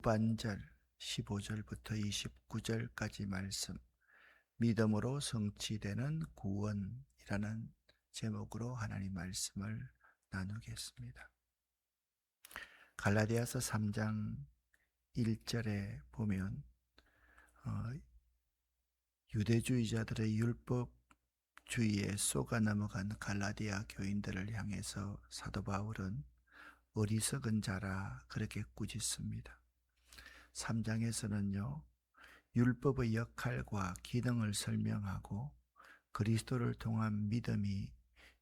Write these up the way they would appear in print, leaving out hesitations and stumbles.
반절 15절부터 29절까지 말씀, 믿음으로 성취되는 구원이라는 제목으로 하나님 말씀을 나누겠습니다. 갈라디아서 3장 1절에 보면 유대주의자들의 율법주의에 쏘가 넘어간 갈라디아 교인들을 향해서 사도 바울은 어리석은 자라 그렇게 꾸짖습니다. 3장에서는요, 율법의 역할과 기능을 설명하고 그리스도를 통한 믿음이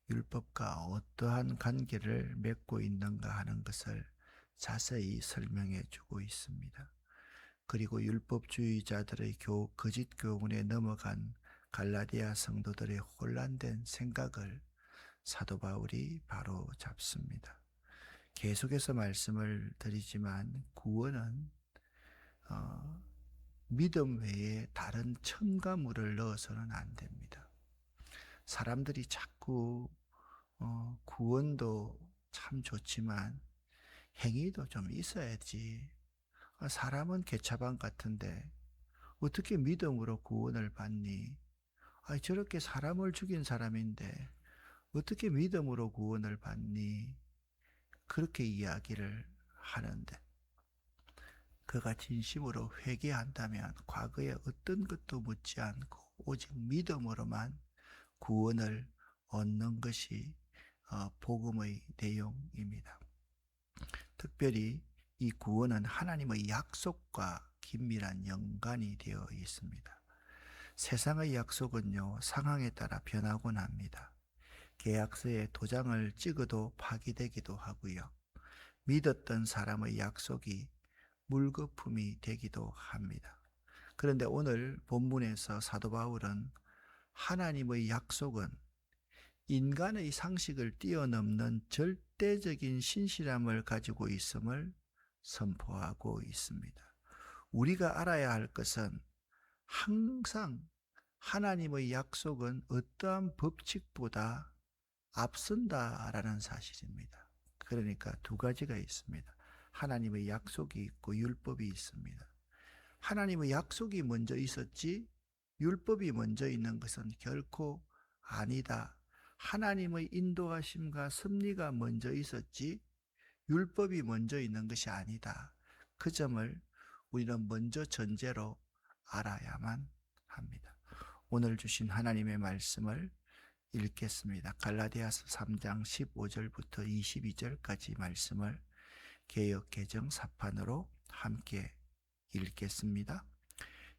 율법과 어떠한 관계를 맺고 있는가 하는 것을 자세히 설명해 주고 있습니다. 그리고 율법주의자들의 거짓 교훈에 넘어간 갈라디아 성도들의 혼란된 생각을 사도 바울이 바로 잡습니다. 계속해서 말씀을 드리지만 구원은 믿음 외에 다른 첨가물을 넣어서는 안 됩니다. 사람들이 자꾸 구원도 참 좋지만 행위도 좀 있어야지. 사람은 개차반 같은데 어떻게 믿음으로 구원을 받니? 저렇게 사람을 죽인 사람인데 어떻게 믿음으로 구원을 받니? 그렇게 이야기를 하는데, 그가 진심으로 회개한다면 과거에 어떤 것도 묻지 않고 오직 믿음으로만 구원을 얻는 것이 복음의 내용입니다. 특별히 이 구원은 하나님의 약속과 긴밀한 연관이 되어 있습니다. 세상의 약속은요, 상황에 따라 변하곤 합니다. 계약서에 도장을 찍어도 파기되기도 하고요. 믿었던 사람의 약속이 물거품이 되기도 합니다. 그런데 오늘 본문에서 사도 바울은 하나님의 약속은 인간의 상식을 뛰어넘는 절대적인 신실함을 가지고 있음을 선포하고 있습니다. 우리가 알아야 할 것은 항상 하나님의 약속은 어떠한 법칙보다 앞선다라는 사실입니다. 그러니까 두 가지가 있습니다. 하나님의 약속이 있고 율법이 있습니다. 하나님의 약속이 먼저 있었지 율법이 먼저 있는 것은 결코 아니다. 하나님의 인도하심과 섭리가 먼저 있었지 율법이 먼저 있는 것이 아니다. 그 점을 우리는 먼저 전제로 알아야만 합니다. 오늘 주신 하나님의 말씀을 읽겠습니다. 갈라디아서 3장 15절부터 22절까지 말씀을 개역 개정 사판으로 함께 읽겠습니다.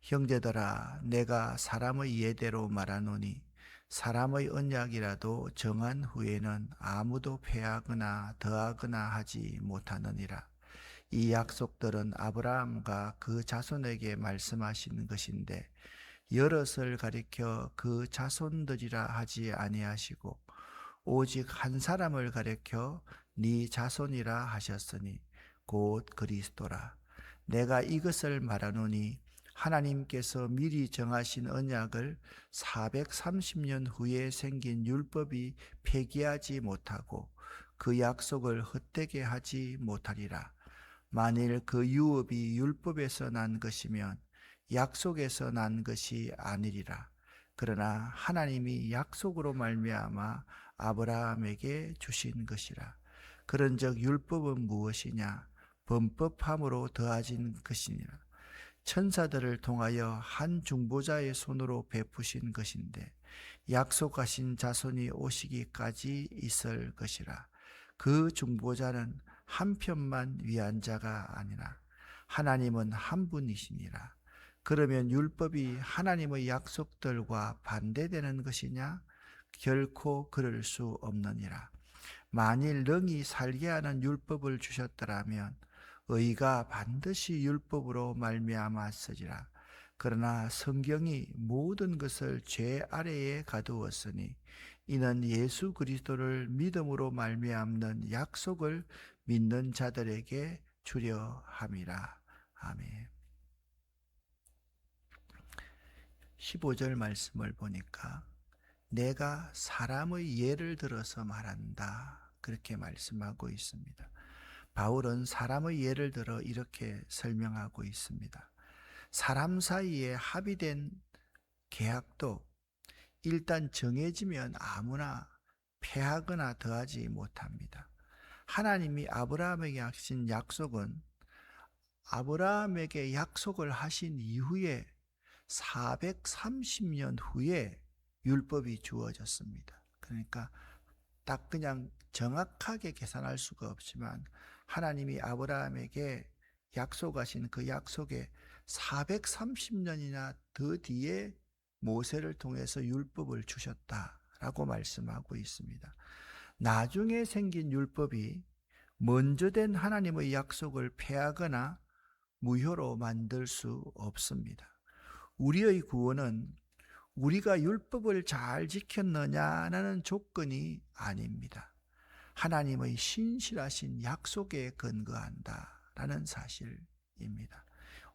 형제들아, 내가 사람의 예대로 말하노니 사람의 언약이라도 정한 후에는 아무도 패하거나 더하거나 하지 못하느니라. 이 약속들은 아브라함과 그 자손에게 말씀하신 것인데 여럿을 가리켜 그 자손들이라 하지 아니하시고 오직 한 사람을 가리켜 네 자손이라 하셨으니 곧 그리스도라. 내가 이것을 말하노니 하나님께서 미리 정하신 언약을 430년 후에 생긴 율법이 폐기하지 못하고 그 약속을 헛되게 하지 못하리라. 만일 그 유업이 율법에서 난 것이면 약속에서 난 것이 아니리라. 그러나 하나님이 약속으로 말미암아 아브라함에게 주신 것이라. 그런즉 율법은 무엇이냐? 범법함으로 더하진 것이니라. 천사들을 통하여 한 중보자의 손으로 베푸신 것인데 약속하신 자손이 오시기까지 있을 것이라. 그 중보자는 한 편만 위한 자가 아니라 하나님은 한 분이시니라. 그러면 율법이 하나님의 약속들과 반대되는 것이냐? 결코 그럴 수 없느니라. 만일 능히 살게 하는 율법을 주셨더라면 의가 반드시 율법으로 말미암았으리라. 그러나 성경이 모든 것을 죄 아래에 가두었으니 이는 예수 그리스도를 믿음으로 말미암는 약속을 믿는 자들에게 주려 함이라. 아멘. 15절 말씀을 보니까 내가 사람의 예를 들어서 말한다, 그렇게 말씀하고 있습니다. 바울은 사람의 예를 들어 이렇게 설명하고 있습니다. 사람 사이에 합의된 계약도 일단 정해지면 아무나 폐하거나 더하지 못합니다. 하나님이 아브라함에게 하신 약속은 아브라함에게 약속을 하신 이후에 430년 후에 율법이 주어졌습니다. 그러니까 딱 그냥 정확하게 계산할 수가 없지만 하나님이 아브라함에게 약속하신 그 약속에 430년이나 더 뒤에 모세를 통해서 율법을 주셨다라고 말씀하고 있습니다. 나중에 생긴 율법이 먼저 된 하나님의 약속을 폐하거나 무효로 만들 수 없습니다. 우리의 구원은 우리가 율법을 잘 지켰느냐라는 조건이 아닙니다. 하나님의 신실하신 약속에 근거한다라는 사실입니다.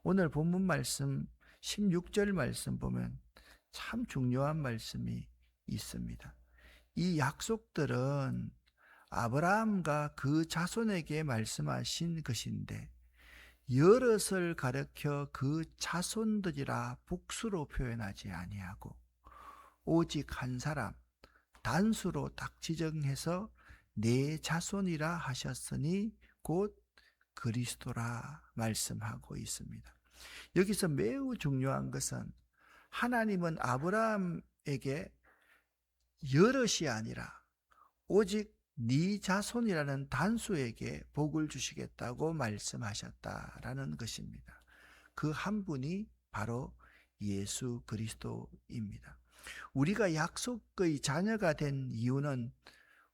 오늘 본문 말씀 16절 말씀 보면 참 중요한 말씀이 있습니다. 이 약속들은 아브라함과 그 자손에게 말씀하신 것인데 여럿을 가르쳐 그 자손들이라 복수로 표현하지 아니하고 오직 한 사람 단수로 딱 지정해서 내 자손이라 하셨으니 곧 그리스도라 말씀하고 있습니다. 여기서 매우 중요한 것은 하나님은 아브라함에게 여럿이 아니라 오직 네 자손이라는 단수에게 복을 주시겠다고 말씀하셨다라는 것입니다. 그 한 분이 바로 예수 그리스도입니다. 우리가 약속의 자녀가 된 이유는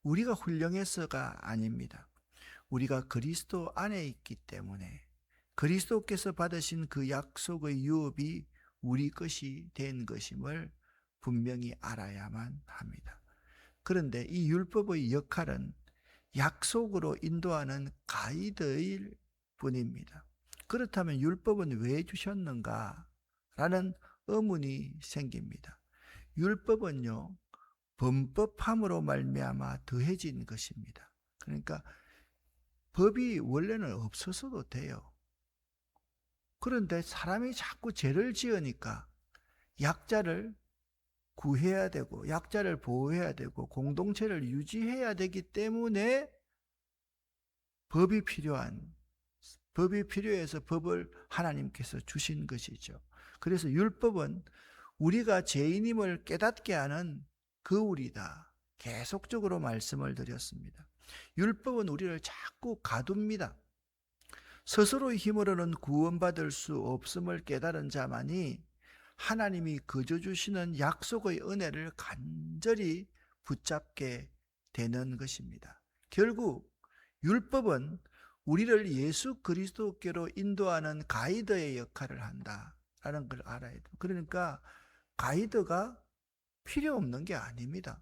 우리가 훌륭해서가 아닙니다. 우리가 그리스도 안에 있기 때문에 그리스도께서 받으신 그 약속의 유업이 우리 것이 된 것임을 분명히 알아야만 합니다. 그런데 이 율법의 역할은 약속으로 인도하는 가이드일 뿐입니다. 그렇다면 율법은 왜 주셨는가? 라는 의문이 생깁니다. 율법은요, 범법함으로 말미암아 더해진 것입니다. 그러니까 법이 원래는 없어서도 돼요. 그런데 사람이 자꾸 죄를 지으니까 약자를 구해야 되고 약자를 보호해야 되고 공동체를 유지해야 되기 때문에 법이 필요해서 법을 하나님께서 주신 것이죠. 그래서 율법은 우리가 죄인임을 깨닫게 하는 거울이다. 계속적으로 말씀을 드렸습니다. 율법은 우리를 자꾸 가둡니다. 스스로의 힘으로는 구원받을 수 없음을 깨달은 자만이 하나님이 거저 주시는 약속의 은혜를 간절히 붙잡게 되는 것입니다. 결국 율법은 우리를 예수 그리스도께로 인도하는 가이드의 역할을 한다라는 걸 알아야 돼요. 그러니까 가이드가 필요 없는 게 아닙니다.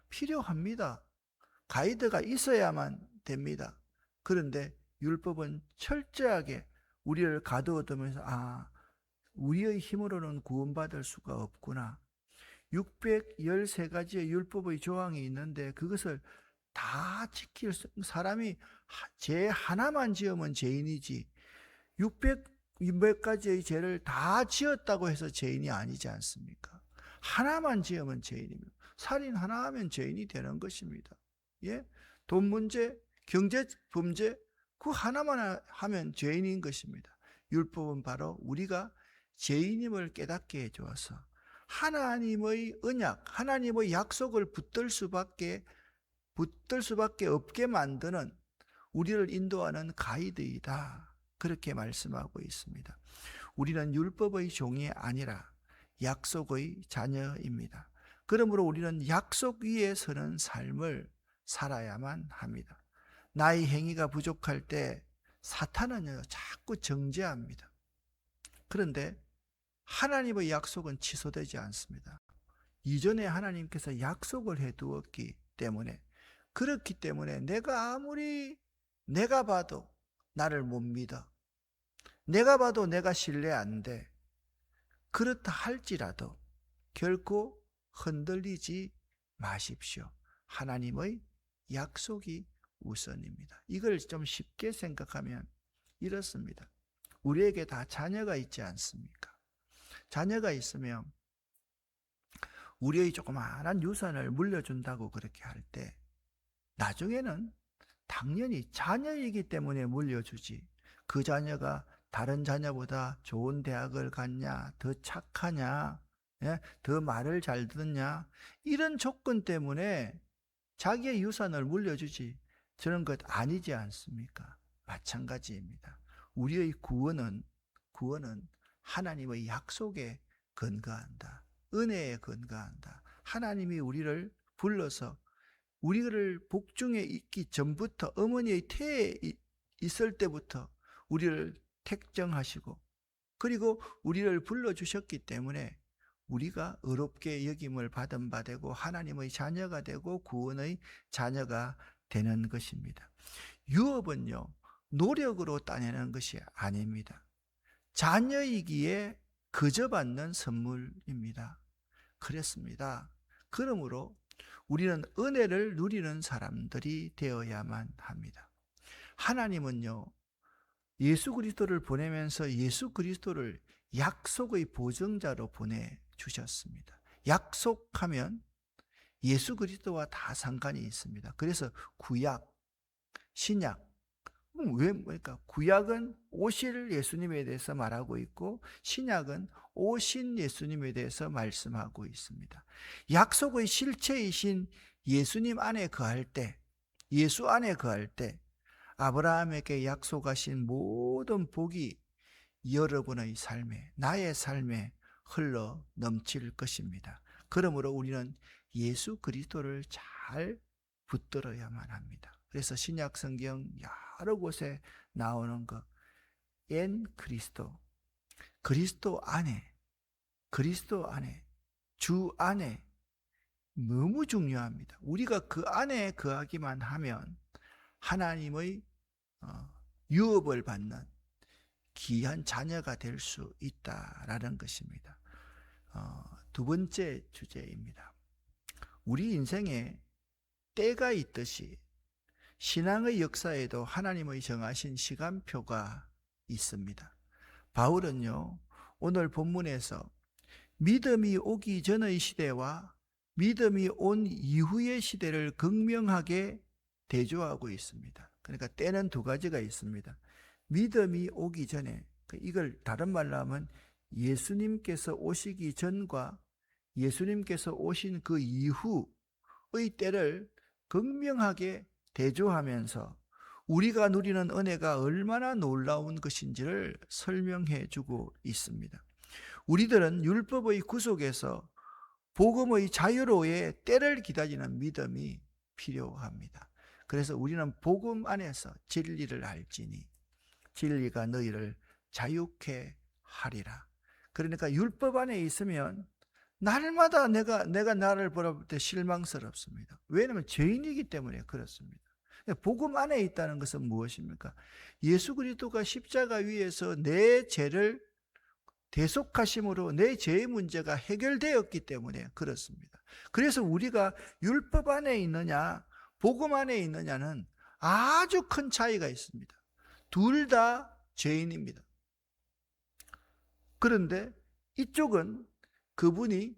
필요합니다. 가이드가 있어야만 됩니다. 그런데 율법은 철저하게 우리를 가두어두면서 우리의 힘으로는 구원받을 수가 없구나. 613가지의 율법의 조항이 있는데 그것을 다 지킬 사람이 죄 하나만 지으면 죄인이지 600몇 가지의 죄를 다 지었다고 해서 죄인이 아니지 않습니까? 하나만 지으면 죄인입니다. 살인 하나 하면 죄인이 되는 것입니다. 예? 돈 문제, 경제 범죄 그 하나만 하면 죄인인 것입니다. 율법은 바로 우리가 죄인임을 깨닫게 해주어서 하나님의 언약, 하나님의 약속을 붙들 수밖에 없게 만드는 우리를 인도하는 가이드이다. 그렇게 말씀하고 있습니다. 우리는 율법의 종이 아니라 약속의 자녀입니다. 그러므로 우리는 약속 위에 서는 삶을 살아야만 합니다. 나의 행위가 부족할 때 사탄은요, 자꾸 정죄합니다. 그런데 하나님의 약속은 취소되지 않습니다. 이전에 하나님께서 약속을 해두었기 때문에 그렇기 때문에 내가 봐도 나를 못 믿어. 내가 봐도 내가 신뢰 안 돼. 그렇다 할지라도 결코 흔들리지 마십시오. 하나님의 약속이 우선입니다. 이걸 좀 쉽게 생각하면 이렇습니다. 우리에게 다 자녀가 있지 않습니까? 자녀가 있으면 우리의 조그마한 유산을 물려준다고 그렇게 할 때 나중에는 당연히 자녀이기 때문에 물려주지, 그 자녀가 다른 자녀보다 좋은 대학을 갔냐, 더 착하냐, 더 말을 잘 듣냐, 이런 조건 때문에 자기의 유산을 물려주지, 저런 것 아니지 않습니까? 마찬가지입니다. 우리의 구원은 하나님의 약속에 근거한다. 은혜에 근거한다. 하나님이 우리를 불러서 우리를 복중에 있기 전부터, 어머니의 태에 있을 때부터 우리를 택정하시고, 그리고 우리를 불러주셨기 때문에 우리가 의롭게 여김을 받은 바 되고 하나님의 자녀가 되고 구원의 자녀가 되는 것입니다. 유업은요, 노력으로 따내는 것이 아닙니다. 자녀이기에 그저 받는 선물입니다. 그렇습니다. 그러므로 우리는 은혜를 누리는 사람들이 되어야만 합니다. 하나님은요, 예수 그리스도를 보내면서 예수 그리스도를 약속의 보증자로 보내주셨습니다. 약속하면 예수 그리스도와 다 상관이 있습니다. 그래서 구약, 신약, 그러니까 구약은 오실 예수님에 대해서 말하고 있고 신약은 오신 예수님에 대해서 말씀하고 있습니다. 약속의 실체이신 예수님 안에 거할 때, 예수 안에 거할 때 아브라함에게 약속하신 모든 복이 여러분의 삶에, 나의 삶에 흘러 넘칠 것입니다. 그러므로 우리는 예수 그리스도를 잘 붙들어야만 합니다. 그래서 신약 성경 여러 곳에 나오는 것, 엔 그리스도, 그리스도 안에, 주 안에 너무 중요합니다. 우리가 그 안에 거하기만 하면 하나님의 유업을 받는 귀한 자녀가 될 수 있다라는 것입니다. 두 번째 주제입니다. 우리 인생에 때가 있듯이 신앙의 역사에도 하나님의 정하신 시간표가 있습니다. 바울은요, 오늘 본문에서 믿음이 오기 전의 시대와 믿음이 온 이후의 시대를 극명하게 대조하고 있습니다. 그러니까 때는 두 가지가 있습니다. 믿음이 오기 전에, 이걸 다른 말로 하면 예수님께서 오시기 전과 예수님께서 오신 그 이후의 때를 극명하게 대조하면서 우리가 누리는 은혜가 얼마나 놀라운 것인지를 설명해 주고 있습니다. 우리들은 율법의 구속에서 복음의 자유로의 때를 기다리는 믿음이 필요합니다. 그래서 우리는 복음 안에서 진리를 알지니 진리가 너희를 자유케 하리라. 그러니까 율법 안에 있으면 날마다 내가 나를 바라볼 때 실망스럽습니다. 왜냐하면 죄인이기 때문에 그렇습니다. 복음 안에 있다는 것은 무엇입니까? 예수 그리스도가 십자가 위에서 내 죄를 대속하심으로 내 죄의 문제가 해결되었기 때문에 그렇습니다. 그래서 우리가 율법 안에 있느냐 복음 안에 있느냐는 아주 큰 차이가 있습니다. 둘 다 죄인입니다. 그런데 이쪽은 그분이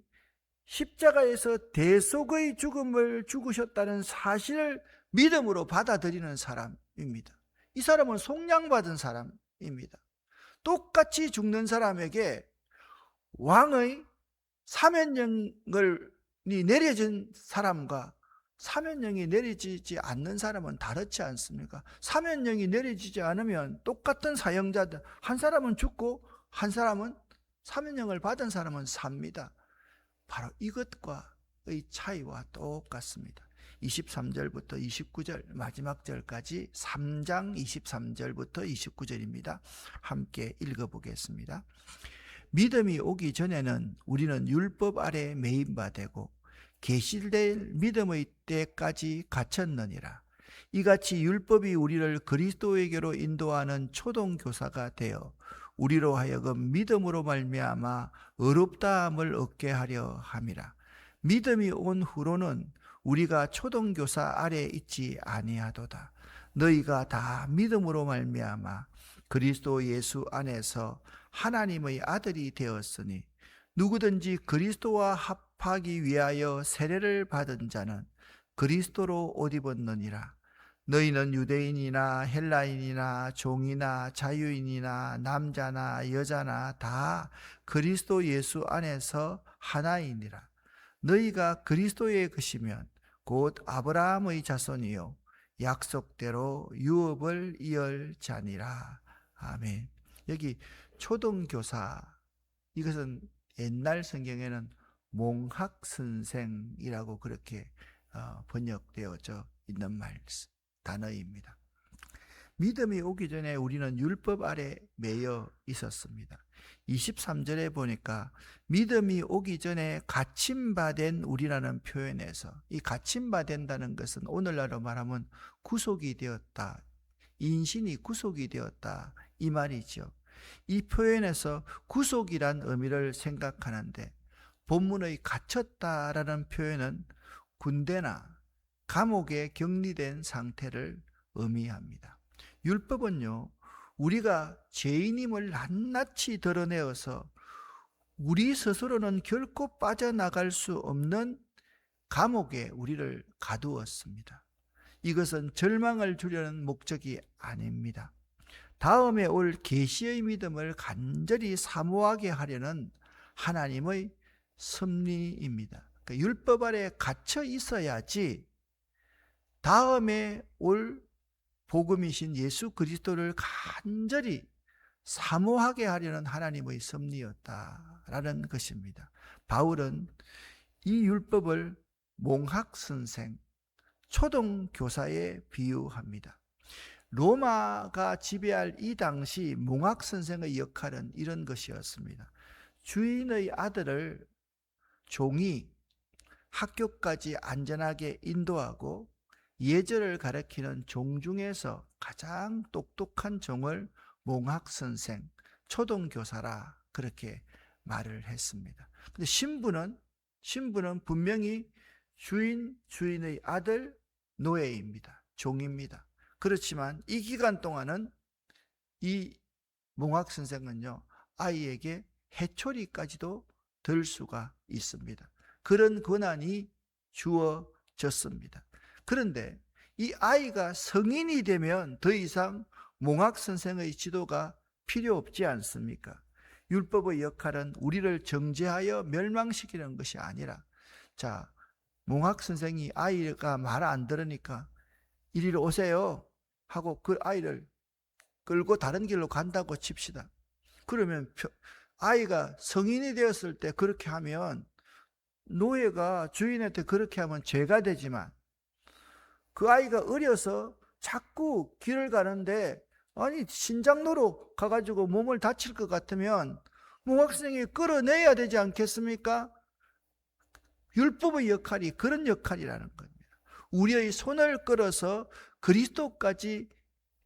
십자가에서 대속의 죽음을 죽으셨다는 사실을 믿음으로 받아들이는 사람입니다. 이 사람은 속량받은 사람입니다. 똑같이 죽는 사람에게 왕의 사면령이 내려진 사람과 사면령이 내려지지 않는 사람은 다르지 않습니까? 사면령이 내려지지 않으면 똑같은 사형자들, 한 사람은 죽고 한 사람은 사면령을 받은 사람은 삽니다. 바로 이것과의 차이와 똑같습니다. 23절부터 29절 마지막 절까지 3장 23절부터 29절입니다. 함께 읽어보겠습니다. 믿음이 오기 전에는 우리는 율법 아래 매인바 되고 계시될 믿음의 때까지 갇혔느니라. 이같이 율법이 우리를 그리스도에게로 인도하는 초동교사가 되어 우리로 하여금 믿음으로 말미암아 의롭다함을 얻게 하려 함이라. 믿음이 온 후로는 우리가 초등교사 아래에 있지 아니하도다. 너희가 다 믿음으로 말미암아 그리스도 예수 안에서 하나님의 아들이 되었으니 누구든지 그리스도와 합하기 위하여 세례를 받은 자는 그리스도로 옷 입었느니라. 너희는 유대인이나 헬라인이나 종이나 자유인이나 남자나 여자나 다 그리스도 예수 안에서 하나이니라. 너희가 그리스도의 것이면 곧 아브라함의 자손이요 약속대로 유업을 이을 자니라. 아멘. 여기 초등교사, 이것은 옛날 성경에는 몽학선생이라고 그렇게 번역되어져 있는 단어입니다. 믿음이 오기 전에 우리는 율법 아래 매여 있었습니다. 23절에 보니까 믿음이 오기 전에 갇힘받은 우리라는 표현에서, 이 갇힘받은다는 것은 오늘날로 말하면 구속이 되었다, 인신이 구속이 되었다, 이 말이죠. 이 표현에서 구속이란 의미를 생각하는데, 본문의 갇혔다라는 표현은 군대나 감옥에 격리된 상태를 의미합니다. 율법은요, 우리가 죄인임을 낱낱이 드러내어서 우리 스스로는 결코 빠져나갈 수 없는 감옥에 우리를 가두었습니다. 이것은 절망을 주려는 목적이 아닙니다. 다음에 올 계시의 믿음을 간절히 사모하게 하려는 하나님의 섭리입니다. 그러니까 율법 아래 갇혀 있어야지 다음에 올 복음이신 예수 그리스도를 간절히 사모하게 하려는 하나님의 섭리였다라는 것입니다. 바울은 이 율법을 몽학선생, 초등교사에 비유합니다. 로마가 지배할 이 당시 몽학선생의 역할은 이런 것이었습니다. 주인의 아들을 종이 학교까지 안전하게 인도하고 예절을 가르치는 종 중에서 가장 똑똑한 종을 몽학선생, 초등교사라 그렇게 말을 했습니다. 근데 신부는 분명히 주인의 아들, 노예입니다. 종입니다. 그렇지만 이 기간 동안은 이 몽학선생은요, 아이에게 해초리까지도 들 수가 있습니다. 그런 권한이 주어졌습니다. 그런데 이 아이가 성인이 되면 더 이상 몽학선생의 지도가 필요 없지 않습니까? 율법의 역할은 우리를 정죄하여 멸망시키는 것이 아니라, 자, 몽학선생이 아이가 말 안 들으니까 이리로 오세요 하고 그 아이를 끌고 다른 길로 간다고 칩시다. 그러면 아이가 성인이 되었을 때 그렇게 하면, 노예가 주인한테 그렇게 하면 죄가 되지만, 그 아이가 어려서 자꾸 길을 가는데 아니 신장로로 가가지고 몸을 다칠 것 같으면 몽학선생이 끌어내야 되지 않겠습니까? 율법의 역할이 그런 역할이라는 겁니다. 우리의 손을 끌어서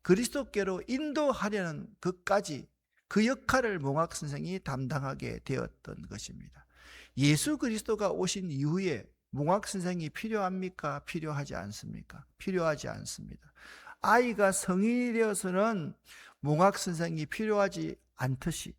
그리스도께로 인도하려는 것까지 그 역할을 몽학선생이 담당하게 되었던 것입니다. 예수 그리스도가 오신 이후에 몽학선생이 필요합니까? 필요하지 않습니까? 필요하지 않습니다. 아이가 성인이 되어서는 몽학선생이 필요하지 않듯이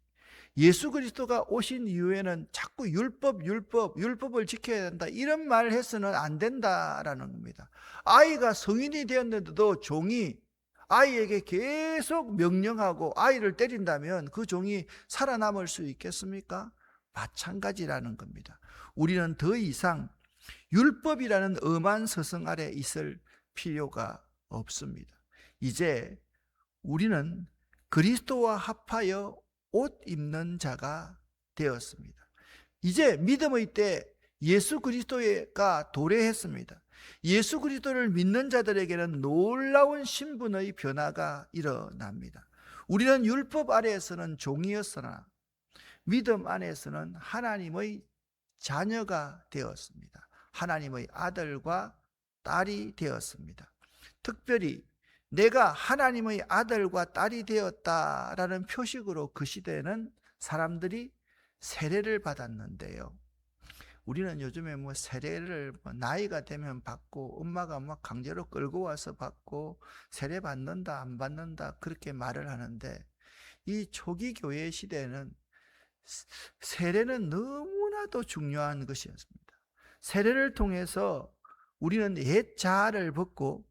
예수 그리스도가 오신 이후에는 자꾸 율법을 지켜야 된다, 이런 말을 해서는 안 된다라는 겁니다. 아이가 성인이 되었는데도 종이 아이에게 계속 명령하고 아이를 때린다면 그 종이 살아남을 수 있겠습니까? 마찬가지라는 겁니다. 우리는 더 이상 율법이라는 엄한 서성 아래 있을 필요가 없습니다. 이제 우리는 그리스도와 합하여 옷 입는 자가 되었습니다. 이제 믿음의 때 예수 그리스도가 도래했습니다. 예수 그리스도를 믿는 자들에게는 놀라운 신분의 변화가 일어납니다. 우리는 율법 아래에서는 종이었으나 믿음 안에서는 하나님의 자녀가 되었습니다. 하나님의 아들과 딸이 되었습니다. 특별히 내가 하나님의 아들과 딸이 되었다라는 표식으로 그 시대에는 사람들이 세례를 받았는데요, 우리는 요즘에 뭐 세례를 나이가 되면 받고 엄마가 막 강제로 끌고 와서 받고 세례 받는다 안 받는다 그렇게 말을 하는데, 이 초기 교회 시대에는 세례는 너무나도 중요한 것이었습니다. 세례를 통해서 우리는 옛 자아를 벗고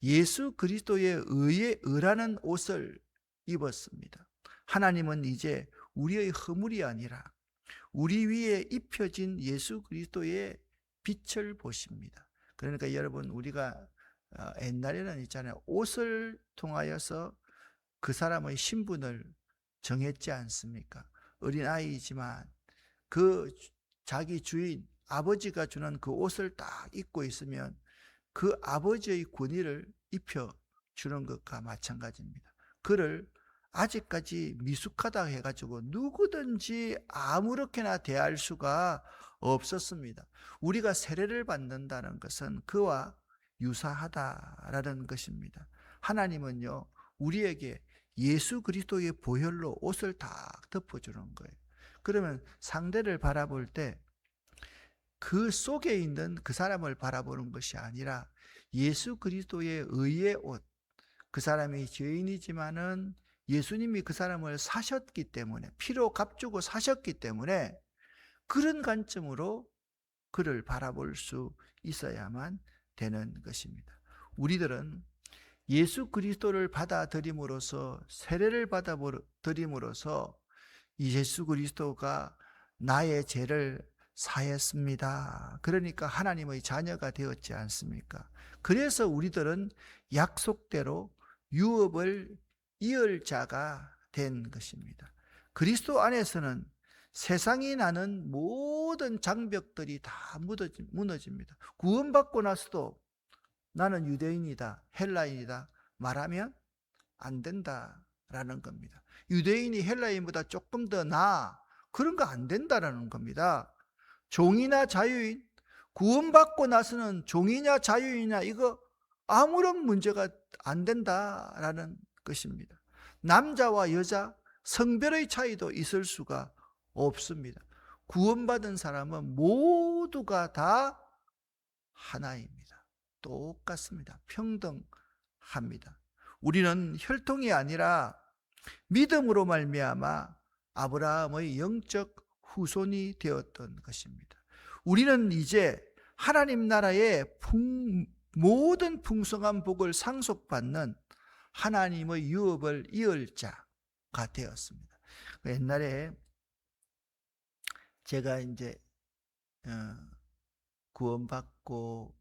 예수 그리스도의 의에 의라는 옷을 입었습니다. 하나님은 이제 우리의 허물이 아니라 우리 위에 입혀진 예수 그리스도의 빛을 보십니다. 그러니까 여러분, 우리가 옛날에는 있잖아요, 옷을 통하여서 그 사람의 신분을 정했지 않습니까? 어린아이지만 그 자기 주인 아버지가 주는 그 옷을 딱 입고 있으면 그 아버지의 권위를 입혀주는 것과 마찬가지입니다. 그를 아직까지 미숙하다 해가지고 누구든지 아무렇게나 대할 수가 없었습니다. 우리가 세례를 받는다는 것은 그와 유사하다라는 것입니다. 하나님은요, 우리에게 예수 그리스도의 보혈로 옷을 다 덮어주는 거예요. 그러면 상대를 바라볼 때 그 속에 있는 그 사람을 바라보는 것이 아니라 예수 그리스도의 의의 옷, 그 사람이 죄인이지만은 예수님이 그 사람을 사셨기 때문에, 피로 값주고 사셨기 때문에 그런 관점으로 그를 바라볼 수 있어야만 되는 것입니다. 우리들은 예수 그리스도를 받아들임으로써, 세례를 받아들임으로써 예수 그리스도가 나의 죄를 사했습니다. 그러니까 하나님의 자녀가 되었지 않습니까? 그래서 우리들은 약속대로 유업을 이을 자가 된 것입니다. 그리스도 안에서는 세상이 나는 모든 장벽들이 다 무너집니다. 구원받고 나서도 나는 유대인이다, 헬라인이다 말하면 안 된다라는 겁니다. 유대인이 헬라인보다 조금 더 나아, 그런 거 안 된다라는 겁니다. 종이나 자유인, 구원받고 나서는 종이냐 자유이냐 이거 아무런 문제가 안 된다라는 것입니다. 남자와 여자, 성별의 차이도 있을 수가 없습니다. 구원받은 사람은 모두가 다 하나입니다. 똑같습니다. 평등합니다. 우리는 혈통이 아니라 믿음으로 말미암아 아브라함의 영적 후손이 되었던 것입니다. 우리는 이제 하나님 나라의 모든 풍성한 복을 상속받는 하나님의 유업을 이을 자가 되었습니다. 옛날에 제가 이제 구원받고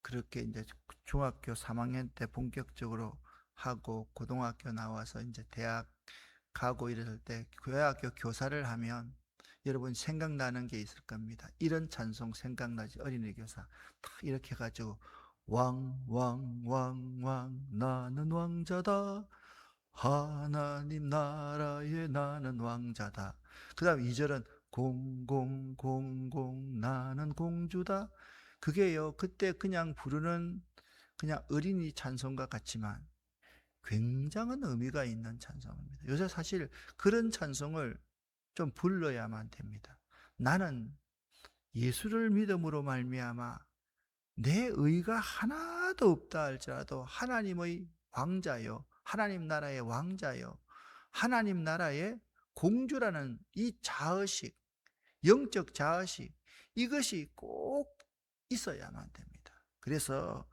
그렇게 이제 중학교 3학년 때 본격적으로 하고 고등학교 나와서 이제 대학 가고 이랬을 때 교회학교 교사를 하면 여러분 생각나는 게 있을 겁니다. 이런 찬송 생각나지? 어린이 교사 딱 이렇게 해가지고 왕 나는 왕자다, 하나님 나라에 나는 왕자다. 그 다음 2절은 공공 나는 공주다. 그게요, 그때 그냥 부르는 그냥 어린이 찬송과 같지만 굉장한 의미가 있는 찬송입니다. 요새 사실 그런 찬송을 좀 불러야만 됩니다. 나는 예수를 믿음으로 말미암아 내 의가 하나도 없다 할지라도 하나님의 왕자요, 하나님 나라의 왕자요, 하나님 나라의 공주라는 이 자의식, 영적 자의식, 이것이 꼭 있어야만 됩니다. 그래서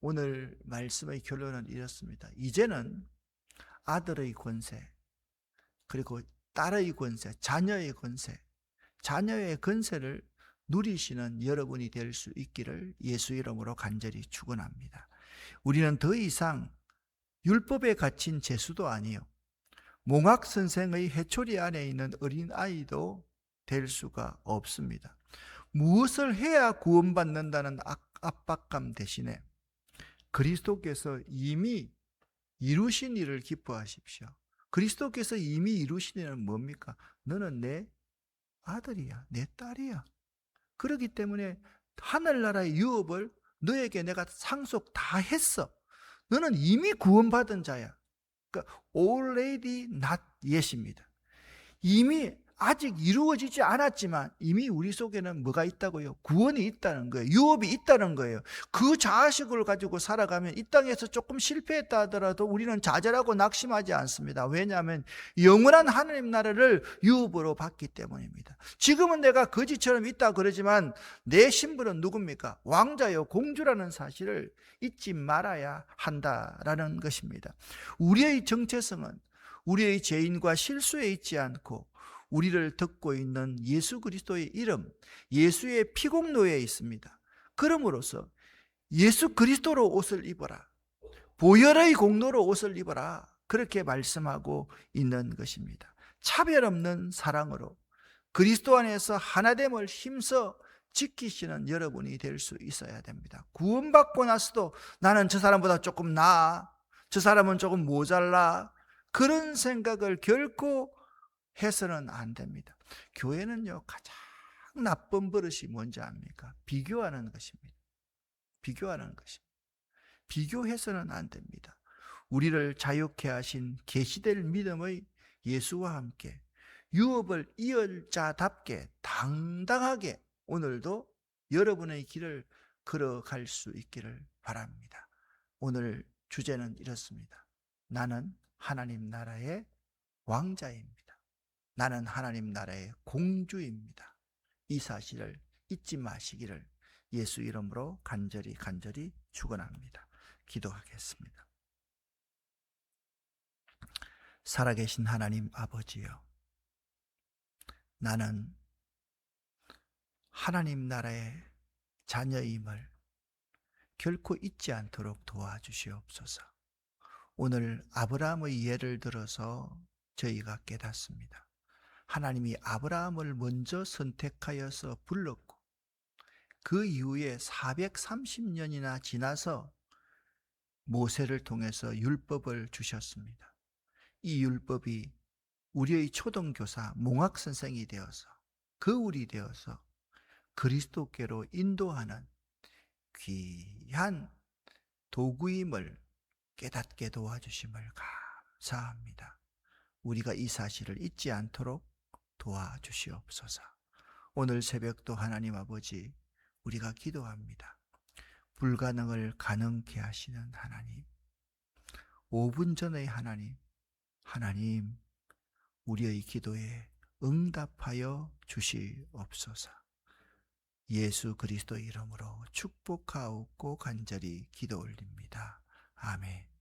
오늘 말씀의 결론은 이렇습니다. 이제는 아들의 권세, 그리고 딸의 권세, 자녀의 권세, 자녀의 권세를 누리시는 여러분이 될 수 있기를 예수 이름으로 간절히 축원합니다. 우리는 더 이상 율법에 갇힌 죄수도 아니요, 몽학 선생의 해초리 안에 있는 어린아이도 될 수가 없습니다. 무엇을 해야 구원받는다는 압박감 대신에 그리스도께서 이미 이루신 일을 기뻐하십시오. 그리스도께서 이미 이루신 일은 뭡니까? 너는 내 아들이야, 내 딸이야. 그렇기 때문에 하늘나라의 유업을 너에게 내가 상속 다 했어. 너는 이미 구원받은 자야. 그러니까 already not yet입니다. 이미 아직 이루어지지 않았지만 이미 우리 속에는 뭐가 있다고요? 구원이 있다는 거예요. 유업이 있다는 거예요. 그 자식을 가지고 살아가면 이 땅에서 조금 실패했다 하더라도 우리는 좌절하고 낙심하지 않습니다. 왜냐하면 영원한 하나님 나라를 유업으로 받기 때문입니다. 지금은 내가 거지처럼 있다 그러지만 내 신분은 누굽니까? 왕자요 공주라는 사실을 잊지 말아야 한다라는 것입니다. 우리의 정체성은 우리의 죄인과 실수에 있지 않고 우리를 듣고 있는 예수 그리스도의 이름, 예수의 피공로에 있습니다. 그러므로서 예수 그리스도로 옷을 입어라. 보혈의 공로로 옷을 입어라. 그렇게 말씀하고 있는 것입니다. 차별 없는 사랑으로 그리스도 안에서 하나됨을 힘써 지키시는 여러분이 될 수 있어야 됩니다. 구원받고 나서도 나는 저 사람보다 조금 나아, 저 사람은 조금 모자라, 그런 생각을 결코 해서는 안 됩니다. 교회는요, 가장 나쁜 버릇이 뭔지 압니까? 비교하는 것입니다. 비교하는 것입니다. 비교해서는 안 됩니다. 우리를 자유케 하신 계시될 믿음의 예수와 함께 유업을 이을 자답게 당당하게 오늘도 여러분의 길을 걸어갈 수 있기를 바랍니다. 오늘 주제는 이렇습니다. 나는 하나님 나라의 왕자입니다. 나는 하나님 나라의 공주입니다. 이 사실을 잊지 마시기를 예수 이름으로 간절히 축원합니다. 기도하겠습니다. 살아계신 하나님 아버지요, 나는 하나님 나라의 자녀임을 결코 잊지 않도록 도와주시옵소서. 오늘 아브라함의 예를 들어서 저희가 깨닫습니다. 하나님이 아브라함을 먼저 선택하여서 불렀고 그 이후에 430년이나 지나서 모세를 통해서 율법을 주셨습니다. 이 율법이 우리의 초등교사, 몽학선생이 되어서 거울이 되어서 그리스도께로 인도하는 귀한 도구임을 깨닫게 도와주심을 감사합니다. 우리가 이 사실을 잊지 않도록 도와주시옵소서. 오늘 새벽도 하나님 아버지, 우리가 기도합니다. 불가능을 가능케 하시는 하나님, 5분 전의 하나님, 하나님 우리의 기도에 응답하여 주시옵소서. 예수 그리스도 이름으로 축복하옵고 간절히 기도 올립니다. 아멘.